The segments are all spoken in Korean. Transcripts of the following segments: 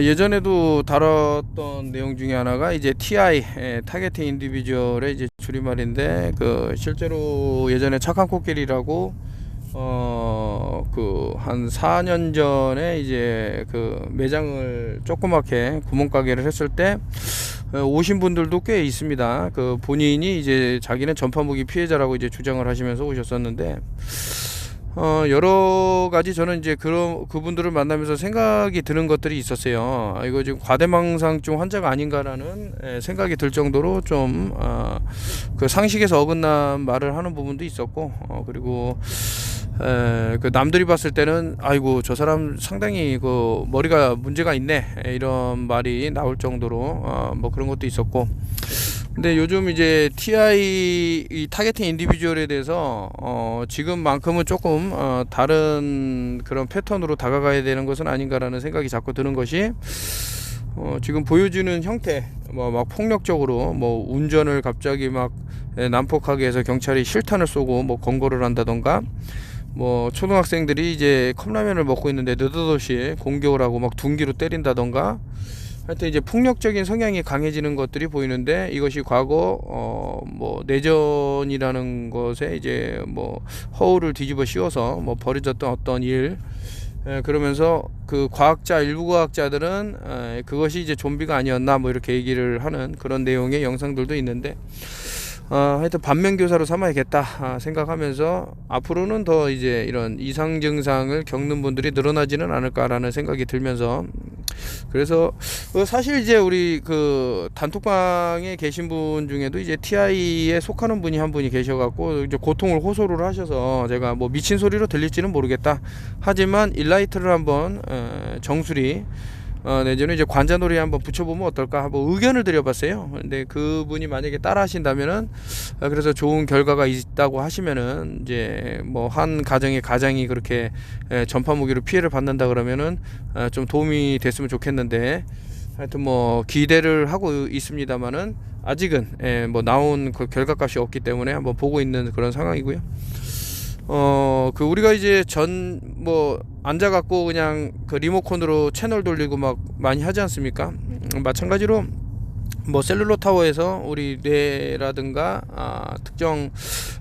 예전에도 다뤘던 내용 중에 하나가 이제 TI, 타겟팅 인디비주얼의 이제 줄임말인데, 실제로 예전에 착한 코끼리라고 한 4년 전에 이제 매장을 조그맣게 구멍가게를 했을 때 오신 분들도 꽤 있습니다. 본인이 이제 자기는 전파무기 피해자라고 이제 주장을 하시면서 오셨었는데, 여러 가지 저는 이제 그분들을 만나면서 생각이 드는 것들이 있었어요. 이거 지금 과대망상증 환자가 아닌가라는 생각이 들 정도로 좀 상식에서 어긋난 말을 하는 부분도 있었고, 그리고 남들이 봤을 때는 아이고 저 사람 상당히 머리가 문제가 있네, 이런 말이 나올 정도로 뭐 그런 것도 있었고. 근데 요즘 이제 TI 이 타겟팅 인디비주얼에 대해서 지금만큼은 조금 다른 그런 패턴으로 다가가야 되는 것은 아닌가라는 생각이 자꾸 드는 것이, 지금 보여주는 형태, 막 폭력적으로 운전을 갑자기 막 난폭하게 해서 경찰이 실탄을 쏘고 검거를 한다던가, 초등학생들이 이제 컵라면을 먹고 있는데 느닷없이 공격을 하고 막 둔기로 때린다던가, 하여튼 이제 폭력적인 성향이 강해지는 것들이 보이는데, 이것이 과거 내전이라는 것에 이제 허울을 뒤집어 씌워서 벌어졌던 어떤 일, 그러면서 일부 과학자들은 그것이 이제 좀비가 아니었나 이렇게 얘기를 하는 그런 내용의 영상들도 있는데, 하여튼 반면교사로 삼아야겠다 생각하면서 앞으로는 더 이제 이런 이상 증상을 겪는 분들이 늘어나지는 않을까라는 생각이 들면서, 그래서 사실 이제 우리 단톡방에 계신 분 중에도 이제 TI에 속하는 분이 한 분이 계셔갖고 이제 고통을 호소를 하셔서, 제가 미친 소리로 들릴지는 모르겠다 하지만 일라이트를 한번 정수리 내지는 이제 관자놀이 한번 붙여보면 어떨까 한번 의견을 드려봤어요. 근데 그분이 만약에 따라 하신다면은, 그래서 좋은 결과가 있다고 하시면은, 이제 한 가정이 그렇게 전파무기로 피해를 받는다 그러면은 좀 도움이 됐으면 좋겠는데, 하여튼 기대를 하고 있습니다만은 아직은 나온 결과값이 없기 때문에 한번 보고 있는 그런 상황이고요. 우리가 이제 앉아갖고 그냥 리모컨으로 채널 돌리고 막 많이 하지 않습니까? 마찬가지로 셀룰러 타워에서 우리 뇌라든가 특정,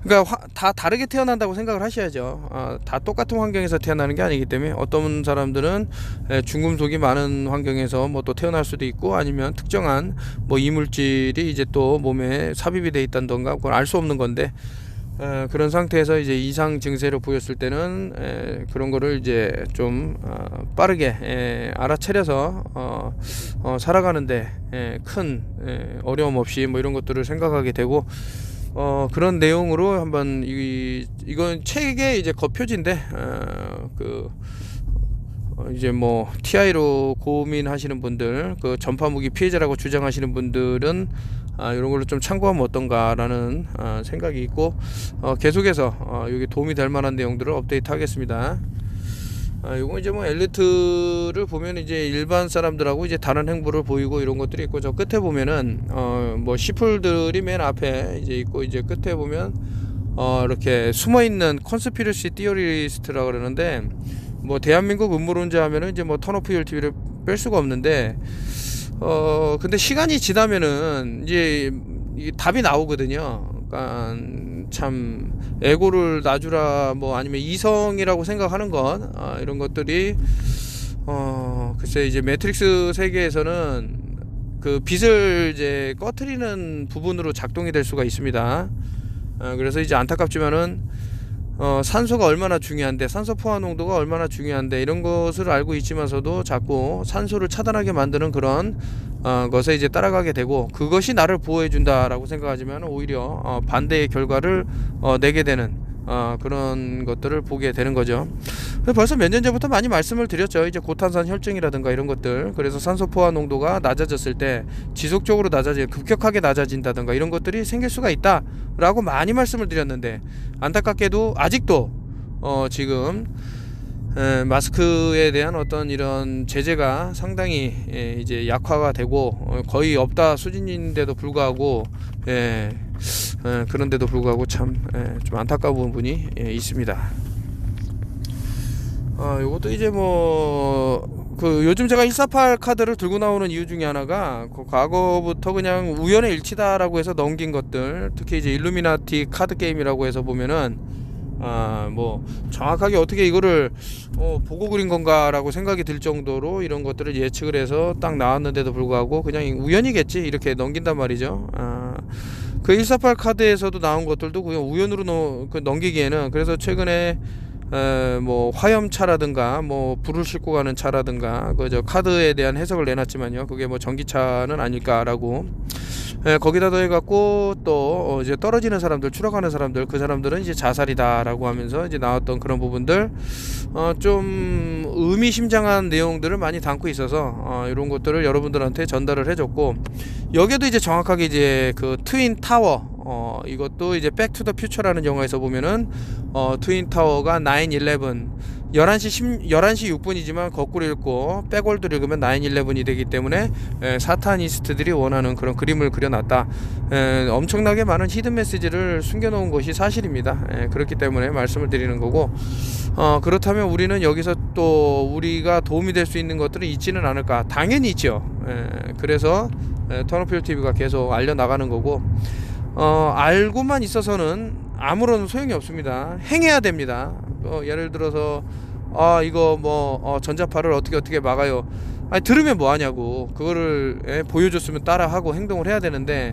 그러니까 다 다르게 태어난다고 생각을 하셔야죠. 다 똑같은 환경에서 태어나는 게 아니기 때문에, 어떤 사람들은 중금속이 많은 환경에서 또 태어날 수도 있고, 아니면 특정한 이물질이 이제 또 몸에 삽입이 돼 있다던가, 그건 알 수 없는 건데, 그런 상태에서 이제 이상 증세를 보였을 때는 그런 거를 이제 좀 빠르게 알아차려서 살아가는데 큰 어려움 없이 이런 것들을 생각하게 되고, 그런 내용으로 한번 이건 책의 이제 겉표지인데, 이제 TI로 고민하시는 분들, 전파무기 피해자라고 주장하시는 분들은 이런 걸로 좀 참고하면 어떤가라는 생각이 있고, 계속해서 여기 도움이 될 만한 내용들을 업데이트 하겠습니다. 요거 이제 엘리트를 보면 이제 일반 사람들하고 이제 다른 행보를 보이고 이런 것들이 있고, 저 끝에 보면은 시플들이 맨 앞에 이제 있고, 이제 끝에 보면 이렇게 숨어있는 컨스피러시 티어리스트라고 그러는데, 대한민국 음모론자 하면은 이제 턴오프 TV를 뺄 수가 없는데, 근데 시간이 지나면은 이제 답이 나오거든요. 그러니까 참 에고를 놔주라, 아니면 이성이라고 생각하는 것, 이런 것들이 글쎄 이제 매트릭스 세계에서는 빛을 이제 꺼트리는 부분으로 작동이 될 수가 있습니다. 그래서 이제 안타깝지만은 산소가 얼마나 중요한데, 산소 포화 농도가 얼마나 중요한데, 이런 것을 알고 있지만서도 자꾸 산소를 차단하게 만드는 그런 것에 이제 따라가게 되고, 그것이 나를 보호해 준다라고 생각하지만 오히려 반대의 결과를 내게 되는 그런 것들을 보게 되는 거죠. 벌써 몇 년 전부터 많이 말씀을 드렸죠. 이제 고탄산 혈증이라든가 이런 것들, 그래서 산소 포화 농도가 낮아졌을 때 지속적으로 급격하게 낮아진다든가 이런 것들이 생길 수가 있다라고 많이 말씀을 드렸는데, 안타깝게도 아직도 지금 마스크에 대한 어떤 이런 제재가 상당히 이제 약화가 되고 거의 없다 수준인데도 불구하고, 그런데도 불구하고 참 좀 안타까운 부분이 있습니다. 요것도 이제 그 요즘 제가 148 카드를 들고 나오는 이유 중에 하나가 그 과거부터 그냥 우연의 일치다라고 해서 넘긴 것들, 특히 이제 일루미나티 카드 게임이라고 해서 보면은 뭐 정확하게 어떻게 이거를 보고 그린 건가라고 생각이 들 정도로 이런 것들을 예측을 해서 딱 나왔는데도 불구하고 그냥 우연이겠지 이렇게 넘긴단 말이죠. 그 148 카드에서도 나온 것들도 그냥 우연으로 넘기기에는, 그래서 최근에 뭐 화염차라든가 뭐 불을 싣고 가는 차라든가 그저 카드에 대한 해석을 내놨지만요, 그게 뭐 전기차는 아닐까라고. 거기다 더해갖고 또 이제 떨어지는 사람들, 추락하는 사람들, 그 사람들은 이제 자살이다라고 하면서 이제 나왔던 그런 부분들, 좀 의미심장한 내용들을 많이 담고 있어서 이런 것들을 여러분들한테 전달을 해줬고, 여기에도 이제 정확하게 이제 그 트윈 타워, 이것도 이제 백투더 퓨처라는 영화에서 보면은 트윈 타워가 9/11 11시 6분이지만 거꾸로 읽고 백월드를 읽으면 9/11이 되기 때문에 사타니스트들이 원하는 그런 그림을 그려놨다. 엄청나게 많은 히든 메시지를 숨겨놓은 것이 사실입니다. 그렇기 때문에 말씀을 드리는 거고, 그렇다면 우리는 여기서 또 우리가 도움이 될 수 있는 것들은 있지는 않을까? 당연히 있죠. 그래서 턴오필 TV가 계속 알려나가는 거고, 알고만 있어서는 아무런 소용이 없습니다. 행해야 됩니다. 예를 들어서 이거 뭐 전자파를 어떻게 막아요. 들으면 뭐하냐고. 그거를 보여줬으면 따라하고 행동을 해야 되는데,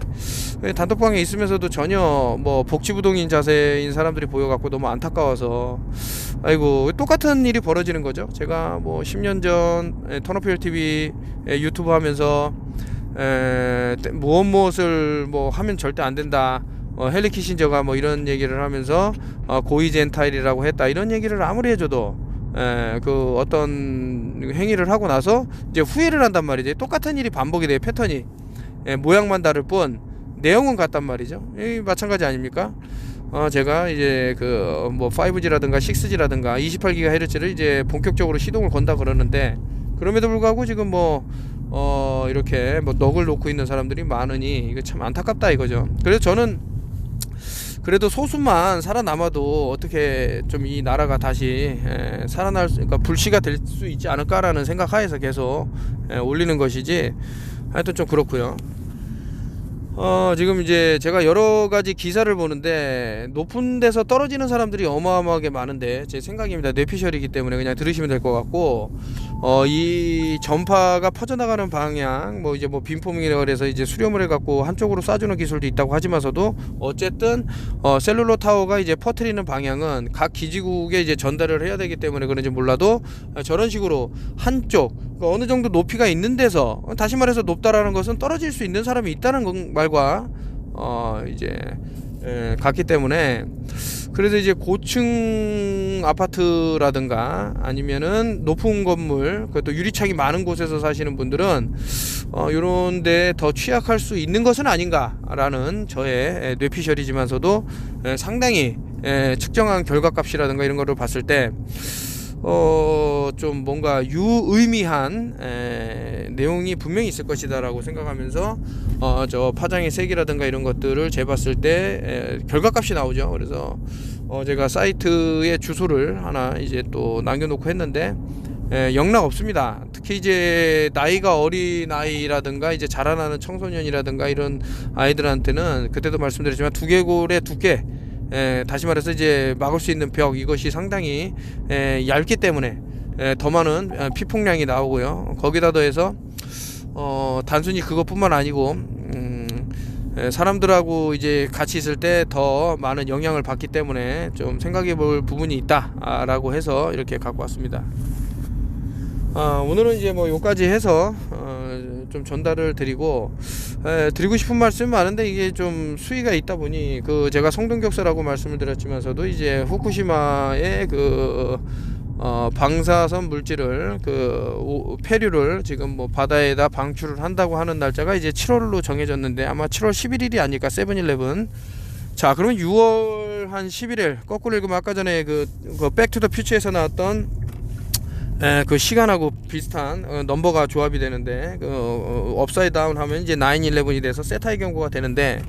단톡방에 있으면서도 전혀 뭐 복지부동인 자세인 사람들이 보여갖고 너무 안타까워서, 아이고 똑같은 일이 벌어지는 거죠. 제가 뭐 10년 전 턴오필 TV 유튜브 하면서 무엇을 뭐 하면 절대 안 된다, 헨리 키신저가 뭐 이런 얘기를 하면서 고위 젠타일이라고 했다, 이런 얘기를 아무리 해줘도 그 어떤 행위를 하고 나서 이제 후회를 한단 말이죠. 똑같은 일이 반복이 돼요. 패턴이 모양만 다를 뿐 내용은 같단 말이죠. 마찬가지 아닙니까? 제가 이제 그 뭐 5G라든가 6G라든가 28GHz를 이제 본격적으로 시동을 건다 그러는데, 그럼에도 불구하고 지금 뭐 이렇게 뭐 넋을 놓고 있는 사람들이 많으니 이거 참 안타깝다 이거죠. 그래서 저는 그래도 소수만 살아남아도 어떻게 좀 이 나라가 다시 살아날 수, 그러니까 불씨가 될 수 있지 않을까라는 생각하에서 계속 올리는 것이지, 하여튼 좀 그렇고요. 지금 이제 제가 여러 가지 기사를 보는데 높은 데서 떨어지는 사람들이 어마어마하게 많은데, 제 생각입니다. 뇌피셜이기 때문에 그냥 들으시면 될 것 같고, 이 전파가 퍼져나가는 방향, 뭐 이제 뭐 빔포밍이라고 해서 이제 수렴을 해갖고 한쪽으로 쏴주는 기술도 있다고 하지만서도, 어쨌든 셀룰러 타워가 이제 퍼뜨리는 방향은 각 기지국에 이제 전달을 해야 되기 때문에 그런지 몰라도 저런 식으로 한쪽, 그러니까 어느 정도 높이가 있는 데서, 다시 말해서 높다라는 것은 떨어질 수 있는 사람이 있다는 말과 이제 같기 때문에, 그래서 이제 고층 아파트라든가 아니면은 높은 건물, 그것도 유리창이 많은 곳에서 사시는 분들은 요런 데 더 취약할 수 있는 것은 아닌가라는 저의 뇌피셜이지만서도 상당히 측정한 결과값이라든가 이런 거를 봤을 때 좀 뭔가 유의미한 내용이 분명히 있을 것이다 라고 생각하면서 저 파장의 색이라든가 이런 것들을 재봤을 때 결과값이 나오죠. 그래서 제가 사이트에 주소를 하나 이제 또 남겨놓고 했는데, 영락 없습니다. 특히 이제 나이가 어린 아이라든가 이제 자라나는 청소년이라든가 이런 아이들한테는 그때도 말씀드렸지만 두개골의 두께, 다시 말해서 이제 막을 수 있는 벽, 이것이 상당히 얇기 때문에 더 많은 피폭량이 나오고요. 거기다 더해서 단순히 그것뿐만 아니고 사람들하고 이제 같이 있을 때 더 많은 영향을 받기 때문에 좀 생각해 볼 부분이 있다 라고 해서 이렇게 갖고 왔습니다. 오늘은 이제 뭐 요까지 해서 좀 전달을 드리고, 드리고 싶은 말씀이 많은데 이게 좀 수위가 있다 보니, 그 제가 성동격서라고 말씀을 드렸지만서도 이제 후쿠시마의 그 방사선 물질을 폐류를 지금 뭐 바다에다 방출을 한다고 하는 날짜가 이제 7월로 정해졌는데, 아마 7월 11일이 아닐까, 세븐일레븐. 자, 그러면 6월 한 11일 거꾸로 읽으면 아까 전에 그 백투더 퓨처에서 나왔던 그 시간하고 비슷한 넘버가 조합이 되는데 업사이드 다운 하면 이제 9/11이 돼서 세타의 경고가 되는데,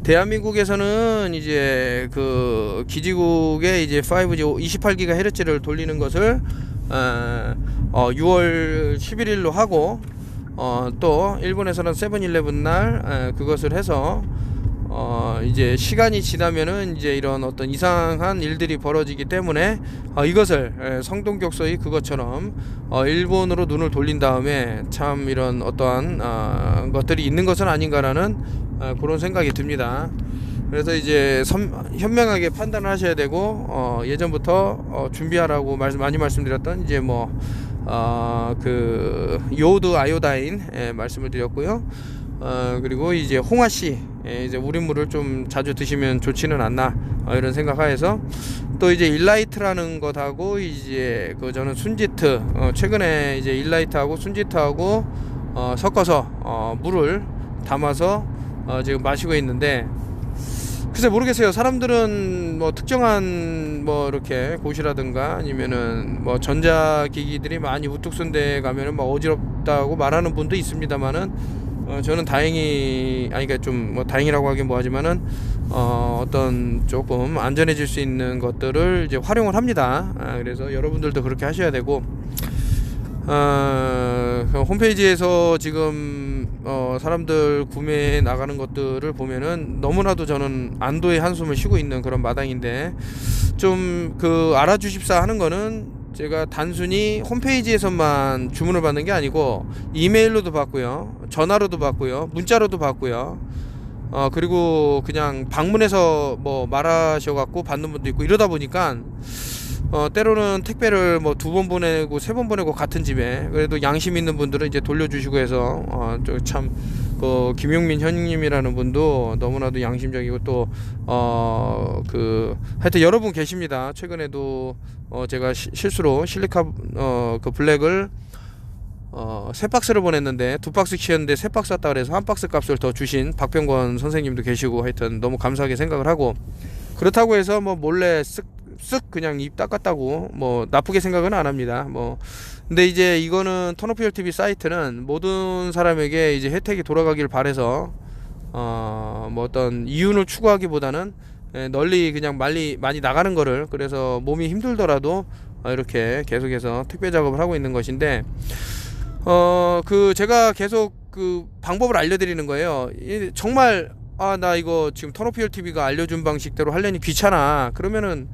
대한민국에서는 이제 그 기지국의 이제 5G 28GHz를 돌리는 것을 6월 11일로 하고, 또 일본에서는 7/11 날 그것을 해서 이제 시간이 지나면은 이제 이런 어떤 이상한 일들이 벌어지기 때문에 이것을 성동격서의 그것처럼 일본으로 눈을 돌린 다음에 참 이런 어떠한 것들이 있는 것은 아닌가라는 그런 생각이 듭니다. 그래서 이제 현명하게 판단을 하셔야 되고, 예전부터 준비하라고 많이 말씀드렸던 이제 그 요오드 아이오다인 말씀을 드렸고요. 그리고 이제 홍화씨, 이제 우린 물을 좀 자주 드시면 좋지는 않나, 이런 생각하에서, 또 이제 일라이트라는 것하고 이제 저는 순지트, 최근에 이제 일라이트하고 순지트하고 섞어서 물을 담아서 지금 마시고 있는데, 글쎄 모르겠어요. 사람들은 특정한 이렇게 곳이라든가 아니면은 전자기기들이 많이 우뚝 쏜 데 가면은 어지럽다고 말하는 분도 있습니다만은, 저는 다행히, 그러니까 좀 다행이라고 하긴 뭐하지만은 어떤 조금 안전해질 수 있는 것들을 이제 활용을 합니다. 그래서 여러분들도 그렇게 하셔야 되고, 홈페이지에서 지금 사람들 구매해 나가는 것들을 보면은 너무나도 저는 안도의 한숨을 쉬고 있는 그런 마당인데, 좀 알아주십사 하는 거는, 제가 단순히 홈페이지에서만 주문을 받는 게 아니고 이메일로도 받고요, 전화로도 받고요, 문자로도 받고요, 그리고 그냥 방문해서 말하셔갖고 받는 분도 있고, 이러다 보니까 때로는 택배를 2번 보내고 3번 보내고 같은 집에, 그래도 양심 있는 분들은 이제 돌려주시고 해서 참 김용민 형님이라는 분도 너무나도 양심적이고, 또 하여튼 여러분 계십니다. 최근에도 제가 실수로 실리카 그 블랙을 3박스를 보냈는데 2박스 키웠는데 3박스 왔다 그래서 1박스 값을 더 주신 박병권 선생님도 계시고, 하여튼 너무 감사하게 생각을 하고, 그렇다고 해서 몰래 쓱 그냥 입 닦았다고 나쁘게 생각은 안 합니다. 근데 이제 이거는 턴오프열TV 사이트는 모든 사람에게 이제 혜택이 돌아가길 바래서 어떤 이윤을 추구하기보다는 널리 그냥 많이 나가는 거를, 그래서 몸이 힘들더라도 이렇게 계속해서 택배 작업을 하고 있는 것인데, 제가 계속 방법을 알려드리는 거예요. 정말 나 이거 지금 턴오프열TV가 알려준 방식대로 하려니 귀찮아, 그러면은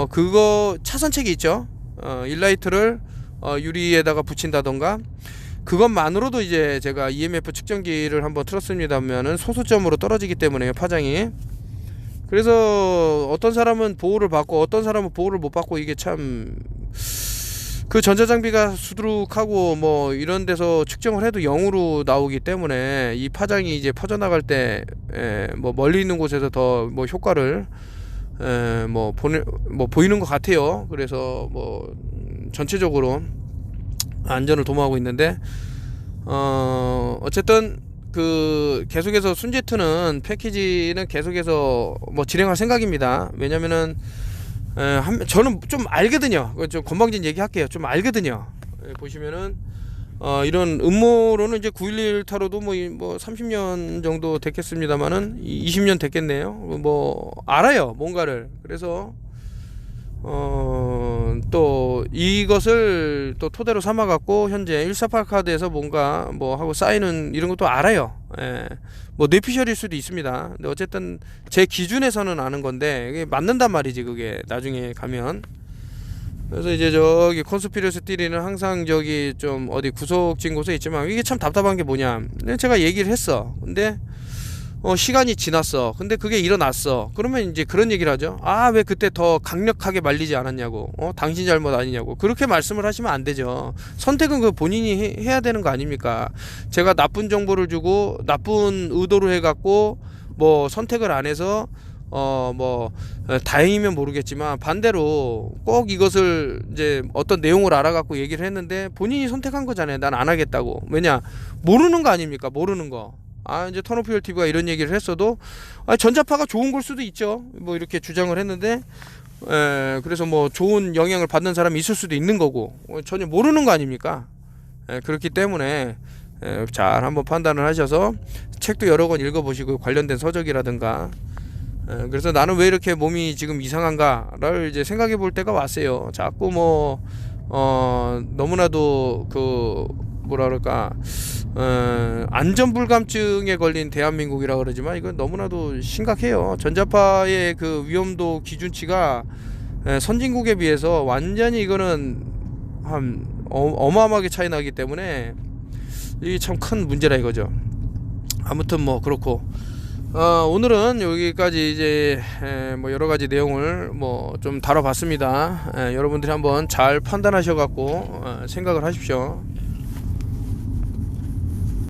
그거 차선책이 있죠. 일라이트를 유리에다가 붙인다던가, 그것만으로도 이제 제가 EMF 측정기를 한번 틀었습니다면은 소수점으로 떨어지기 때문에요, 파장이. 그래서 어떤 사람은 보호를 받고 어떤 사람은 보호를 못 받고, 이게 참 전자장비가 수두룩하고 이런 데서 측정을 해도 0으로 나오기 때문에, 이 파장이 이제 퍼져나갈 때 멀리 있는 곳에서 더 효과를 보이는 것 같아요. 그래서 전체적으로 안전을 도모하고 있는데, 어쨌든 계속해서 순지트는 패키지는 계속해서 진행할 생각입니다. 왜냐면은 저는 좀 알거든요. 좀 건방진 얘기 할게요. 좀 알거든요. 보시면은 이런 음모론은 이제 9.11 타로도 30년 정도 됐겠습니다만은 20년 됐겠네요. 알아요, 뭔가를. 그래서 또 이것을 또 토대로 삼아 갖고 현재 148 카드에서 뭔가 하고 쌓이는 이런 것도 알아요. 뇌피셜일 수도 있습니다. 근데 어쨌든 제 기준에서는 아는 건데, 이게 맞는단 말이지, 그게 나중에 가면. 그래서 이제 저기 콘스피러시 띠리는 항상 저기 좀 어디 구석진 곳에 있지만, 이게 참 답답한 게 뭐냐, 제가 얘기를 했어. 근데 시간이 지났어. 근데 그게 일어났어. 그러면 이제 그런 얘기를 하죠. 왜 그때 더 강력하게 말리지 않았냐고. 당신 잘못 아니냐고. 그렇게 말씀을 하시면 안 되죠. 선택은 본인이 해야 되는 거 아닙니까? 제가 나쁜 정보를 주고 나쁜 의도로 해갖고 선택을 안 해서 다행이면 모르겠지만, 반대로 꼭 이것을 이제 어떤 내용을 알아갖고 얘기를 했는데 본인이 선택한 거잖아요. 난 안 하겠다고. 왜냐, 모르는 거 아닙니까? 모르는 거. 이제 턴오프열TV가 이런 얘기를 했어도 전자파가 좋은 걸 수도 있죠. 이렇게 주장을 했는데, 그래서 뭐 좋은 영향을 받는 사람이 있을 수도 있는 거고 전혀 모르는 거 아닙니까? 그렇기 때문에 잘 한번 판단을 하셔서 책도 여러 권 읽어보시고 관련된 서적이라든가 그래서 나는 왜 이렇게 몸이 지금 이상한가를 이제 생각해 볼 때가 왔어요. 자꾸 뭐 너무나도 그 뭐라 그럴까 안전불감증에 걸린 대한민국이라 그러지만 이건 너무나도 심각해요. 전자파의 그 위험도 기준치가 선진국에 비해서 완전히 이거는 한 어마어마하게 차이 나기 때문에 이게 참 큰 문제라 이거죠. 아무튼 뭐 그렇고 오늘은 여기까지 이제 뭐 여러 가지 내용을 뭐 좀 다뤄봤습니다. 여러분들이 한번 잘 판단하셔 갖고 생각을 하십시오.